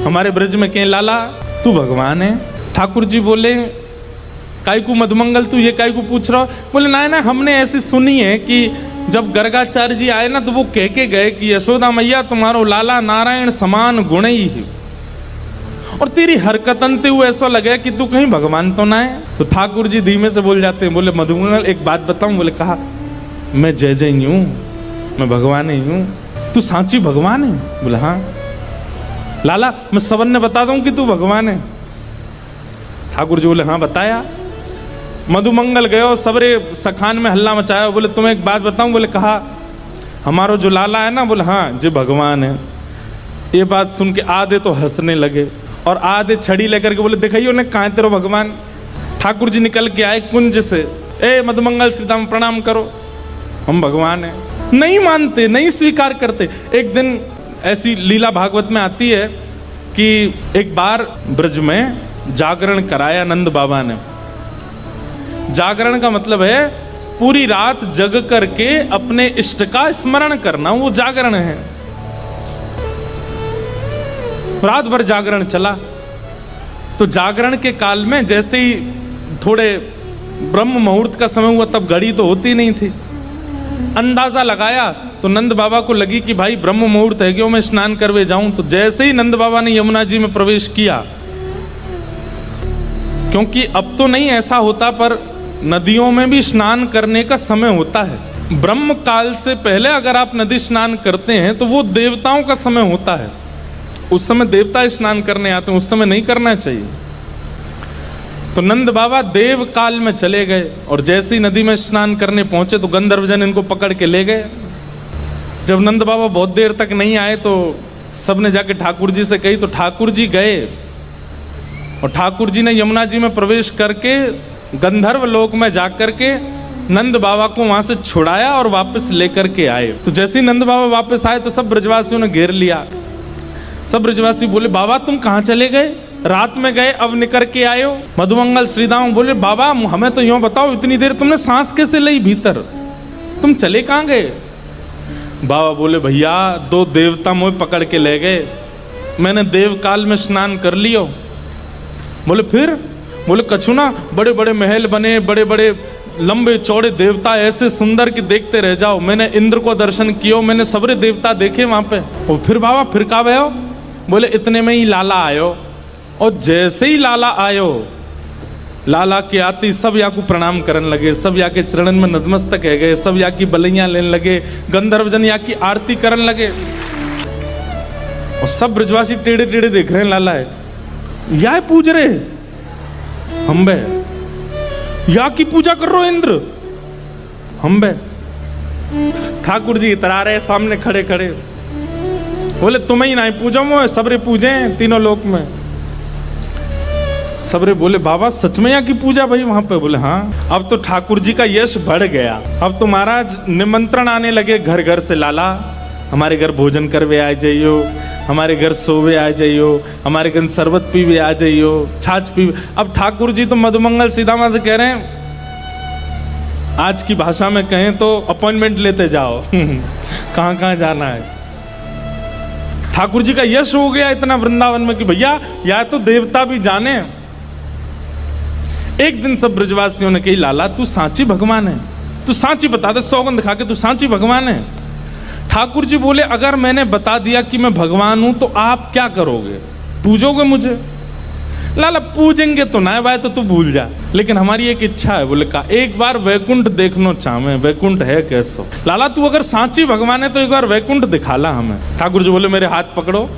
हमारे ब्रज में कहीं लाला तू भगवान है। ठाकुर जी बोले काई को मधुमंगल तू ये काई को पूछ रहा हो? बोले ना हमने ऐसी सुनी है कि जब गर्गाचार्य जी आए ना तो वो कह के गए कि यशोदा मैया तुम्हारो लाला नारायण समान गुण ही है, और तेरी हरकतन ते हुए ऐसा लगे कि तू कहीं भगवान तो ना है। तो ठाकुर जी धीमे से बोल जाते हैं, बोले मधुमंगल एक बात बताऊं? बोले कहा मैं जय जय ही हूं, मैं भगवान ही हूं। तू सांची भगवान है? बोले हाँ। लाला मैं सबन ने बता दूं कि तू भगवान है? ठाकुर जी बोले हाँ बताया। मधुमंगल गयो सबरे सखान में हल्ला मचाया, बोले तुम्हें एक बात बताऊं? बोले कहा हमारो जो लाला है ना, बोले हाँ जो भगवान है। ये बात सुन के आधे तो हंसने लगे और आधे छड़ी लेकर के बोले दिखाइयो ने कहाँ तेरो भगवान। ठाकुर जी निकल के आए कुंज से, ए मधुमंगल सीताराम प्रणाम करो, हम भगवान हैं। नहीं मानते, नहीं स्वीकार करते। एक दिन ऐसी लीला भागवत में आती है कि एक बार ब्रज में जागरण कराया नंद बाबा ने। जागरण का मतलब है पूरी रात जग करके अपने इष्ट का स्मरण करना, वो जागरण है। रात भर जागरण चला। तो जागरण के काल में जैसे ही थोड़े ब्रह्म मुहूर्त का समय हुआ, तब घड़ी तो होती नहीं थी, अंदाजा लगाया तो नंद बाबा को लगी कि भाई ब्रह्म मुहूर्त है, क्यों मैं स्नान करवे जाऊं। तो जैसे ही नंद बाबा ने यमुना जी में प्रवेश किया, क्योंकि अब तो नहीं ऐसा होता पर नदियों में भी स्नान करने का समय होता है। ब्रह्म काल से पहले अगर आप नदी स्नान करते हैं तो वो देवताओं का समय होता है, उस समय देवता स्नान करने आते हैं, उस समय नहीं करना चाहिए। तो नंद बाबा देव काल में चले गए और जैसे ही नदी में स्नान करने पहुंचे तो गंधर्वजन इनको पकड़ के ले गए। जब नंद बाबा बहुत देर तक नहीं आए तो सबने जाके ठाकुर जी से कही, तो ठाकुर जी गए और ठाकुर जी ने यमुना जी में प्रवेश करके गंधर्व लोक में जाकर के नंद बाबा को वहां से छुड़ाया और वापस लेकर के आए। तो जैसे ही नंद बाबा वापस आए तो सब ब्रजवासियों ने घेर लिया। सब ब्रजवासी बोले बाबा तुम कहाँ चले गए? रात में गए अब निकल के आए हो। मधुमंगल श्रीदाम बोले बाबा हमें तो यूं बताओ, इतनी देर तुमने सांस कैसे ली भीतर, तुम चले कहाँ गए? बाबा बोले भैया दो देवता मुझे पकड़ के ले गए, मैंने देव काल में स्नान कर लियो। बोले फिर? बोले कछु ना, बड़े बड़े महल बने, बड़े बड़े लंबे चौड़े देवता ऐसे सुंदर कि देखते रह जाओ। मैंने इंद्र को दर्शन कियो, मैंने सबरे देवता देखे वहां पे। और फिर बाबा फिर कहाँ गए हो? बोले इतने में ही लाला आयो, और जैसे ही लाला आयो, लाला के आती सब या को प्रणाम करने लगे, सब या के चरणन में नतमस्तक है गए, सब या की बलैया लेने लगे, गंधर्वजन या की आरती करने लगे। और सब ब्रजवासी टेढ़े टेढ़े देख रहे हैं, लाला है या पूज रहे हम बे, या की पूजा कर रहे हो इंद्र हम बे। ठाकुर जी इतरा रहे सामने खड़े खड़े, बोले तुम्हें ही नहीं पूजा मोए, सबरे पूजे तीनों लोक में। सबरे बोले बाबा सच में यहाँ की पूजा भाई वहां पे? बोले हाँ। अब तो ठाकुर जी का यश बढ़ गया। अब तो महाराज निमंत्रण आने लगे घर घर से, लाला हमारे घर भोजन करवे आ जाइयो, हमारे घर सोवे आ जाइयो, हमारे घर शरबत पीवे आ जाइयो, छाछ पीवे। अब ठाकुर जी तो मधुमंगल सीतामा से कह रहे हैं, आज की भाषा में कहें तो अपॉइंटमेंट लेते जाओ कहाँ कहाँ जाना है। ठाकुर जी का यश हो गया इतना वृंदावन में कि भैया या तो देवता भी जाने। एक दिन सब ब्रजवासियों ने कही लाला तू सांची भगवान है, तू सांची बता दे, सौगंध खा के तू सांची भगवान है। ठाकुर जी बोले अगर मैंने बता दिया कि मैं भगवान हूं तो आप क्या करोगे? पूजोगे मुझे? लाला पूजेंगे तो ना भाई, तो तू भूल जा, लेकिन हमारी एक इच्छा है। बोले का एक बार वैकुंठ देखना चाहे, वैकुंठ है कैसो? लाला तू अगर सांची भगवान है तो एक बार वैकुंठ दिखाला हमें। ठाकुर जी बोले मेरे हाथ पकड़ो।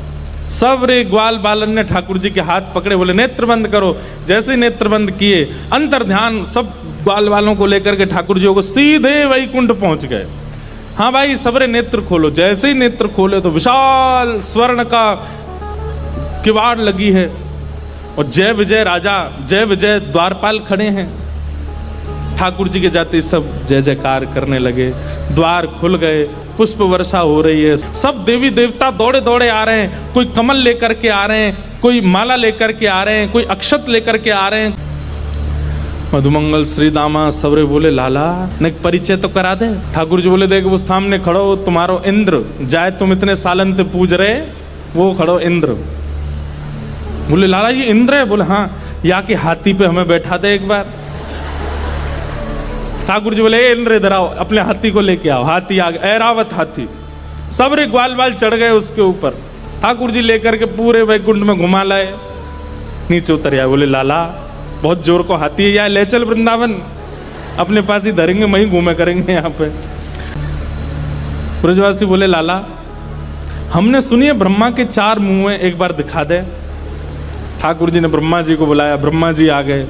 सब रे ग्वाल बालन ने ठाकुर जी के हाथ पकड़े, बोले नेत्र बंद करो। जैसे नेत्र बंद किए, अंतर ध्यान सब ग्वाल वालों को लेकर के ठाकुर जी को सीधे वैकुंठ पहुंच गए। हाँ भाई सबरे नेत्र खोलो। जैसे ही नेत्र खोले तो विशाल स्वर्ण का किवाड़ लगी है और जय विजय राजा, जय विजय द्वारपाल खड़े हैं। ठाकुर जी के जाते सब जय जयकार करने लगे, द्वार खुल गए, पुष्प वर्षा हो रही है, सब देवी देवता दौड़े दौड़े आ रहे हैं। कोई कमल लेकर के आ रहे हैं, कोई माला लेकर के आ रहे हैं, कोई अक्षत लेकर के आ रहे हैं। मधुमंगल श्रीदामा सबरे बोले लाला ने परिचय तो करा दे। ठाकुर जी बोले देख वो सामने खड़ो तुम्हारो इंद्र, जाए तुम इतने सालन ते पूज रहे, वो खड़ो इंद्र। बोले लाला ये इंद्र है? बोले हाँ। या के हाथी पे हमें बैठा दे एक बार। ठाकुर जी बोले ए इंद्र इधर आओ, अपने हाथी को लेके आओ। हाथी आ गया, ऐरावत हाथी, सब रे ग्वाल बाल चढ़ गए उसके ऊपर। ठाकुर जी लेकर के पूरे वैकुंठ में घुमा लाए, नीचे उतर आए। बोले लाला बहुत जोर को हाथी है, या ले चल वृंदावन, अपने पास ही धरेंगे, वहीं घूमे करेंगे यहाँ पे। ब्रजवासी बोले लाला हमने सुनी है ब्रह्मा के 4 मुंह हैं, एक बार दिखा दे। ठाकुर जी ने ब्रह्मा जी को बुलाया, ब्रह्मा जी आ गए।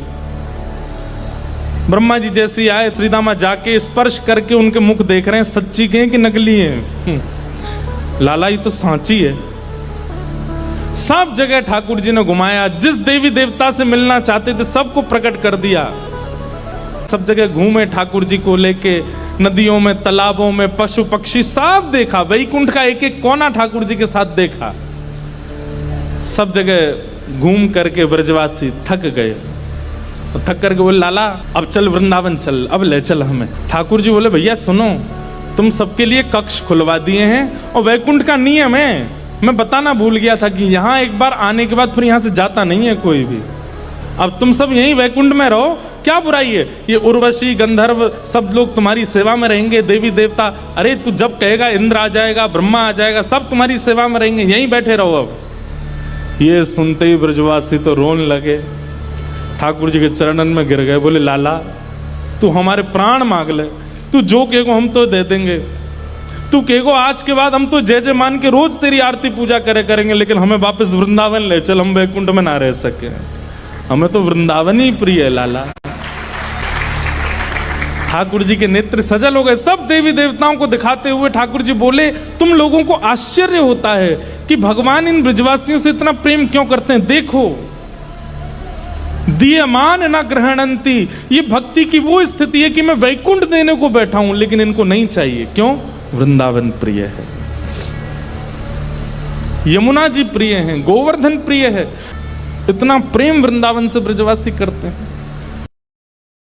ब्रह्मा जी जैसे ही आए, श्रीदामा जाके स्पर्श करके उनके मुख देख रहे हैं, सच्ची के हैं कि नकली हैं? लाला ये तो सांची है। सब जगह ठाकुर जी ने घुमाया, जिस देवी देवता से मिलना चाहते थे सबको प्रकट कर दिया। सब जगह घूमे ठाकुर जी को लेके, नदियों में, तालाबों में, पशु पक्षी सब देखा। वैकुंठ का एक एक कोना ठाकुर जी के साथ देखा। सब जगह घूम करके ब्रजवासी थक गए। थक करके बोले लाला अब चल वृंदावन चल, अब ले चल हमें। ठाकुर जी बोले भैया सुनो, तुम सबके लिए कक्ष खुलवा दिए हैं और वैकुंठ का नियम है, मैं बताना भूल गया था कि यहाँ एक बार आने के बाद फिर यहाँ से जाता नहीं है कोई भी। अब तुम सब यहीं वैकुंठ में रहो, क्या बुराई है? ये उर्वशी गंधर्व सब लोग तुम्हारी सेवा में रहेंगे, देवी देवता। अरे तू जब कहेगा इंद्र आ जाएगा, ब्रह्मा आ जाएगा, सब तुम्हारी सेवा में रहेंगे, यहीं बैठे रहो। अब ये सुनते ही ब्रजवासी तो रोने लगे, ठाकुर जी के चरणन में गिर गए। बोले लाला तू हमारे प्राण मांग ले, तू जो कहेगो हम तो दे देंगे। तू कहेगो आज के बाद हम तो जय जय मान के रोज तेरी आरती पूजा करेंगे, लेकिन हमें वापस वृंदावन ले चल, हम वैकुंठ में ना रह सके। हमें तो वृंदावन ही प्रिय है लाला। ठाकुर जी के नेत्र सजल हो गए। सब देवी देवताओं को दिखाते हुए ठाकुर जी बोले तुम लोगों को आश्चर्य होता है कि भगवान इन ब्रजवासियों से इतना प्रेम क्यों करते हैं। देखो दीयमान न ग्रहणंती, ये भक्ति की वो स्थिति है कि मैं वैकुंठ देने को बैठा हूं लेकिन इनको नहीं चाहिए। क्यों? वृंदावन प्रिय है, यमुना जी प्रिय हैं, गोवर्धन प्रिय है। इतना प्रेम वृंदावन से ब्रजवासी करते हैं।